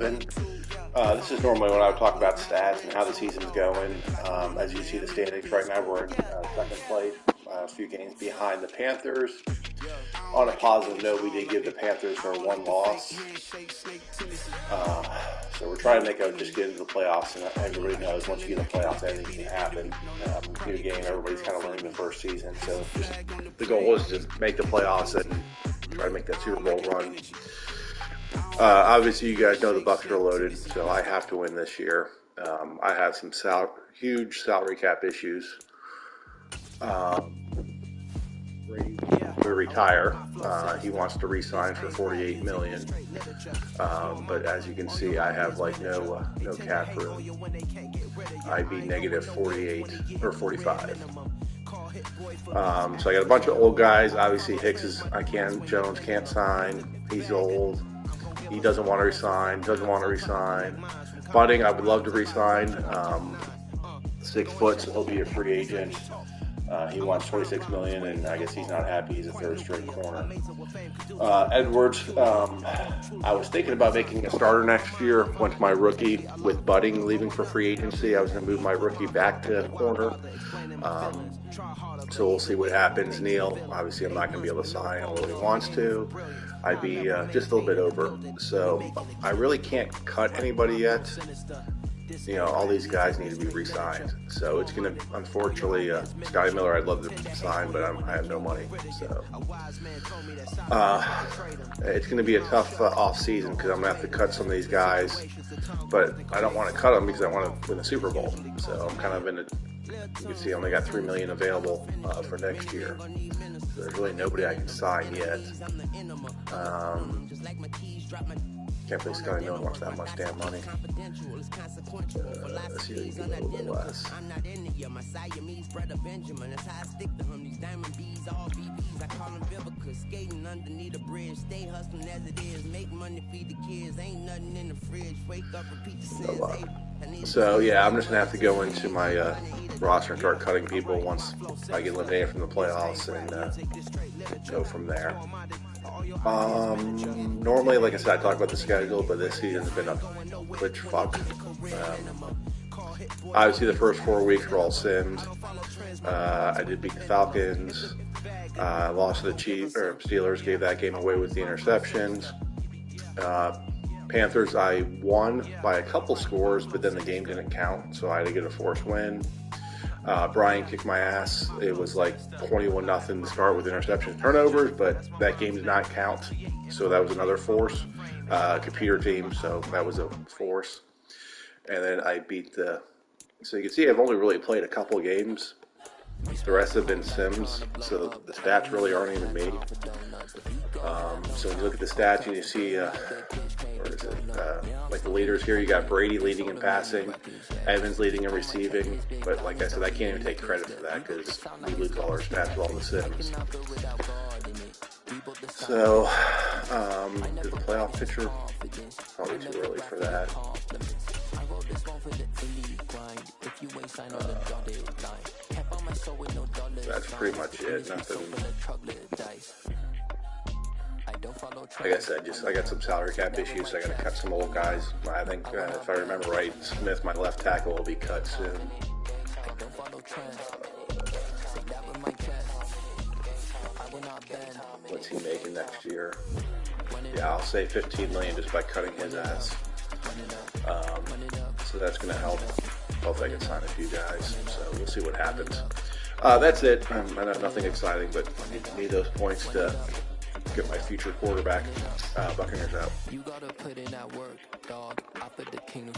This is normally when I would talk about stats and how the season's going. As you see the standings right now, we're in second place, a few games behind the Panthers. On a positive note, we did give the Panthers their one loss. So we're trying to just get into the playoffs, and everybody knows once you get in the playoffs, anything can happen. New game, everybody's kind of learning the first season. So just the goal is to make the playoffs and try to make that Super Bowl run. Obviously, you guys know the Bucs are loaded, so I have to win this year. I have some huge salary cap issues. Brady to retire. He wants to re-sign for $48 million. But as you can see, I have no cap room. I'd be negative 48 or 45. So I got a bunch of old guys. Obviously, Jones can't sign. He's old. He doesn't want to resign. Bunting, I would love to resign. 6 foot, so he'll be a free agent. He wants $26 million, and I guess he's not happy. He's a third-string corner. Edwards, I was thinking about making a starter next year. Went to my rookie with Bunting leaving for free agency. I was going to move my rookie back to corner. So we'll see what happens. Neal, obviously, I'm not going to be able to sign, although he wants to. I'd be just a little bit over. So I really can't cut anybody yet. All these guys need to be re-signed. So it's going to, unfortunately, Scotty Miller, I'd love to sign, but I have no money. So it's going to be a tough off-season because I'm going to have to cut some of these guys. But I don't want to cut them because I want to win the Super Bowl. So I'm kind of in you can see I only got $3 million available for next year. So there's really nobody I can sign yet. Can't believe Scotty Miller wants that much damn money. Let's see if you can do a little bit less. So yeah, I'm just gonna have to go into my roster and start cutting people once I get eliminated from the playoffs and go from there. Normally, like I said, I talk about the schedule, but this season's been a glitch fuck. Obviously, the first 4 weeks were all sims. I did beat the Falcons. Lost to the Steelers, gave that game away with the interceptions. Panthers, I won by a couple scores, but then the game didn't count, so I had to get a forced win. Brian kicked my ass. It was like 21-0 to start with interceptions, turnovers, but that game did not count, so that was another force. Computer team, so that was a force. And then I beat so you can see I've only really played a couple games. The rest have been sims, so the stats really aren't even me. So when you look at the stats and you see, like the leaders here, you got Brady leading in passing, Evans leading in receiving, but like I said, I can't even take credit for that because we lose all our stats with all the sims. So, the playoff picture, probably too early for that. That's pretty much it. Nothing. Like I said, I got some salary cap issues, so I got to cut some old guys. I think, if I remember right, Smith, my left tackle, will be cut soon. What's he making next year? Yeah, I'll say $15 million just by cutting his ass. So that's going to help. Hopefully I can sign a few guys. So we'll see what happens. That's it. I know nothing exciting, but I need those points to get my future quarterback Buccaneers out. You gotta put in that work, dog. I put the kingdom